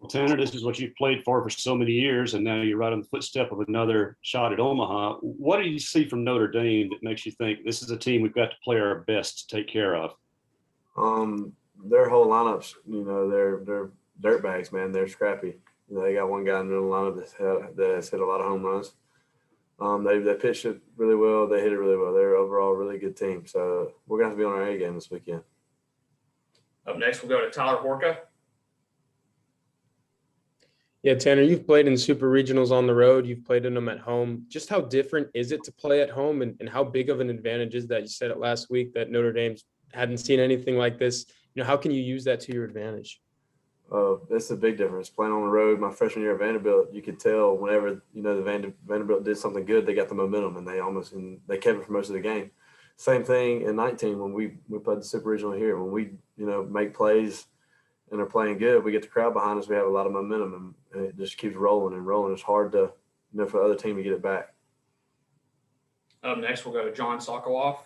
Tanner, this is what you've played for so many years, and now you're right on the footstep of another shot at Omaha. What do you see from Notre Dame that makes you think this is a team we've got to play our best to take care of? Their whole lineups, they're dirt bags, man. They're scrappy. They got one guy in the lineup that has hit a lot of home runs. They pitched it really well. They hit it really well. They're overall a really good team. So we're gonna have to be on our A game this weekend. Up next, we'll go to Tyler Horka. Yeah, Tanner, you've played in super regionals on the road. You've played in them at home. Just how different is it to play at home, and how big of an advantage is that? You said it last week that Notre Dame hadn't seen anything like this. How can you use that to your advantage? That's a big difference. Playing on the road, my freshman year at Vanderbilt, you could tell whenever the Vanderbilt did something good, they got the momentum, and they kept it for most of the game. Same thing in 19 when we played the super regional here. When we make plays and are playing good, we get the crowd behind us. We have a lot of momentum, and it just keeps rolling and rolling. It's hard to for the other team to get it back. Up next, we'll go to John Sokoloff.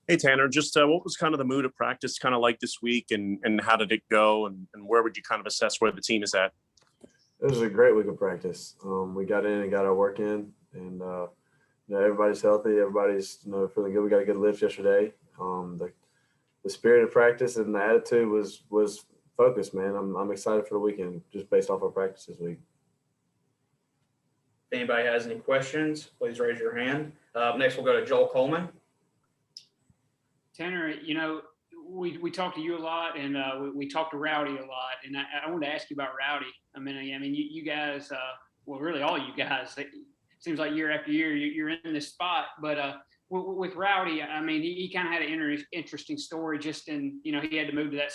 Hey, Tanner, just what was kind of the mood of practice kind of like this week, and how did it go, and where would you kind of assess where the team is at? It was a great week of practice. We got in and got our work in, and everybody's healthy. Everybody's feeling good. We got a good lift yesterday. The spirit of practice and the attitude was focused, man. I'm excited for the weekend just based off our practice this week. If anybody has any questions, please raise your hand. Next, we'll go to Joel Coleman. Tanner, we talked to you a lot, and we talked to Rowdy a lot, and I wanted to ask you about Rowdy. I mean, you guys, well, really all you guys. It seems like year after year you're in this spot, but with Rowdy, I mean, he kind of had an interesting story. Just in he had to move to that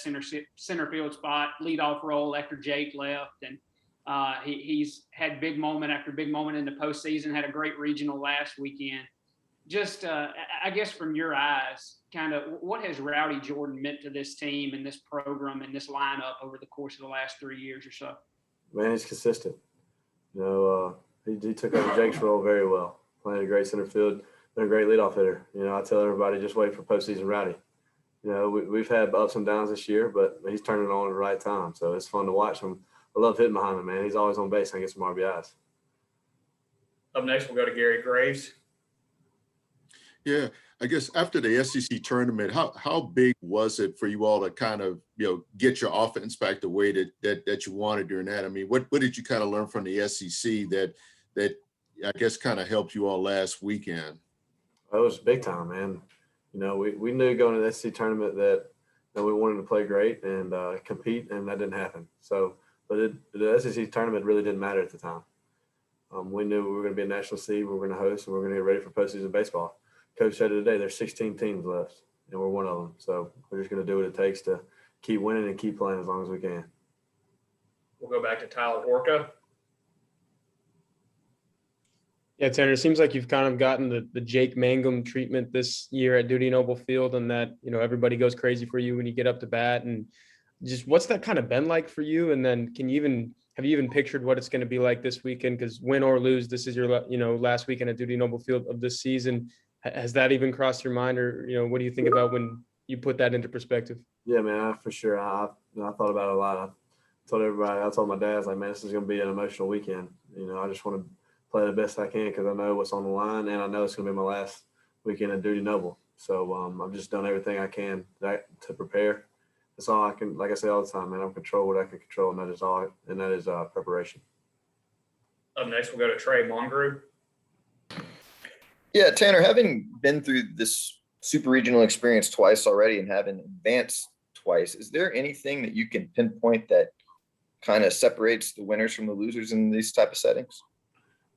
center field spot, leadoff role after Jake left, and he's had big moment after big moment in the postseason. Had a great regional last weekend. Just, I guess from your eyes, kind of what has Rowdy Jordan meant to this team and this program and this lineup over the course of the last 3 years or so? Man, he's consistent. He took over Jake's role very well, playing a great center field, been a great leadoff hitter. I tell everybody just wait for postseason Rowdy. We've had ups and downs this year, but he's turning it on at the right time. So it's fun to watch him. I love hitting behind him, man. He's always on base and gets some RBIs. Up next, we'll go to Gary Graves. Yeah, I guess after the SEC tournament, how big was it for you all to kind of get your offense back the way that you wanted during that? I mean, what did you kind of learn from the SEC that I guess kind of helped you all last weekend? It was big time, man. We knew going to the SEC tournament that we wanted to play great and compete, and that didn't happen. So, but the SEC tournament really didn't matter at the time. We knew we were going to be a national seed, we were going to host, and we were going to get ready for postseason baseball. Coach said today there's 16 teams left, and we're one of them. So we're just going to do what it takes to keep winning and keep playing as long as we can. We'll go back to Tyler Horka. Yeah, Tanner, it seems like you've kind of gotten the Jake Mangum treatment this year at Dudy Noble Field, and that everybody goes crazy for you when you get up to bat. And just what's that kind of been like for you? And then have you even pictured what it's going to be like this weekend? Because win or lose, this is your last weekend at Dudy Noble Field of this season. Has that even crossed your mind, or what do you think about when you put that into perspective? Yeah, man, for sure. I thought about it a lot. I told my dad, I was like, man, this is going to be an emotional weekend. I just want to play the best I can because I know what's on the line, and I know it's going to be my last weekend at Dudy Noble. So I've just done everything I can to prepare. That's all I can. Like I say all the time, man, I'm control what I can control, and that is preparation. Up next, we'll go to Trey Mongrove. Yeah, Tanner, having been through this super regional experience twice already and having advanced twice, is there anything that you can pinpoint that kind of separates the winners from the losers in these type of settings?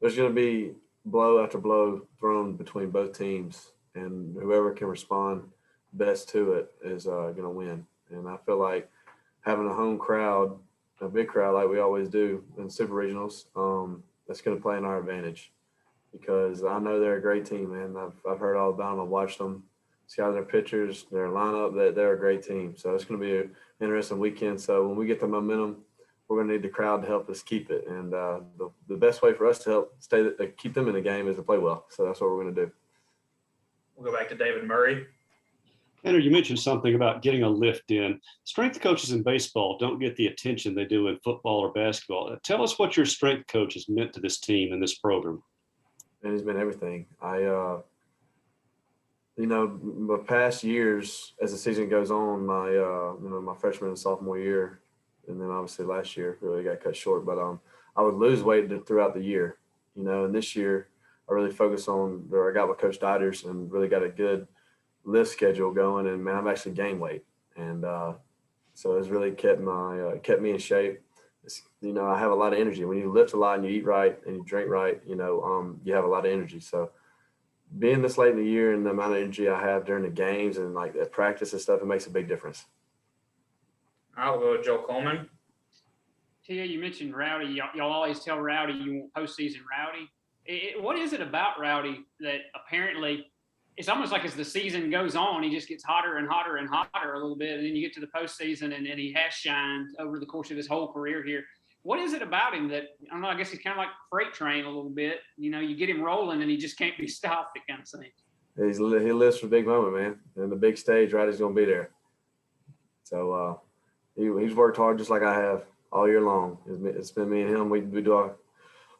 There's going to be blow after blow thrown between both teams, and whoever can respond best to it is going to win. And I feel like having a home crowd, a big crowd like we always do in super regionals, that's going to play in our advantage. Because I know they're a great team, man. I've heard all about them. I've watched them, scouted their pitchers, their lineup. They're a great team. So it's going to be an interesting weekend. So when we get the momentum, we're going to need the crowd to help us keep it. And the best way for us to help keep them in the game is to play well. So that's what we're going to do. We'll go back to David Murray. Tanner, you mentioned something about getting a lift in. Strength coaches in baseball don't get the attention they do in football or basketball. Tell us what your strength coach has meant to this team and this program. And he's been everything. My past years, as the season goes on, my freshman and sophomore year, and then obviously last year really got cut short. But I would lose weight throughout the year, and this year I really focused on, or I got with Coach Diders and really got a good lift schedule going. And man, I've actually gained weight, and so it's really kept me in shape. I have a lot of energy. When you lift a lot and you eat right and you drink right, you have a lot of energy. So being this late in the year and the amount of energy I have during the games and like at practice and stuff, it makes a big difference. I'll go with Joe Coleman. Tia, you mentioned Rowdy. Y'all always tell Rowdy you want postseason Rowdy. What is it about Rowdy that apparently it's almost like as the season goes on, he just gets hotter and hotter and hotter a little bit, and then you get to the postseason and he has shined over the course of his whole career here. What is it about him that, I don't know, I guess he's kind of like a freight train a little bit. You get him rolling and he just can't be stopped, it kind of thing. He lives for the big moment, man. And the big stage, Rowdy's going to be there. So he's worked hard just like I have all year long. It's been me and him. We do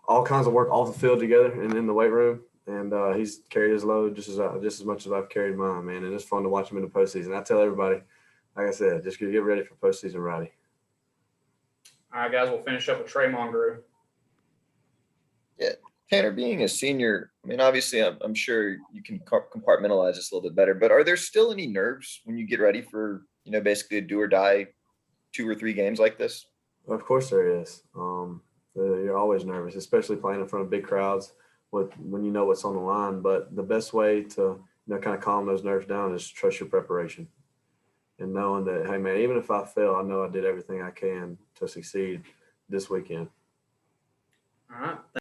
all kinds of work off the field together and in the weight room. And he's carried his load just as much as I've carried mine, man. And it's fun to watch him in the postseason. I tell everybody, like I said, just get ready for postseason Rowdy. All right, guys, we'll finish up with Trey Mongrue. Yeah, Tanner, being a senior, I mean, obviously, I'm sure you can compartmentalize this a little bit better, but are there still any nerves when you get ready for, basically a do or die 2 or 3 games like this? Of course there is. You're always nervous, especially playing in front of big crowds when you know what's on the line. But the best way to kind of calm those nerves down is trust your preparation and knowing that, hey, man, even if I fail, I know I did everything I can to succeed this weekend.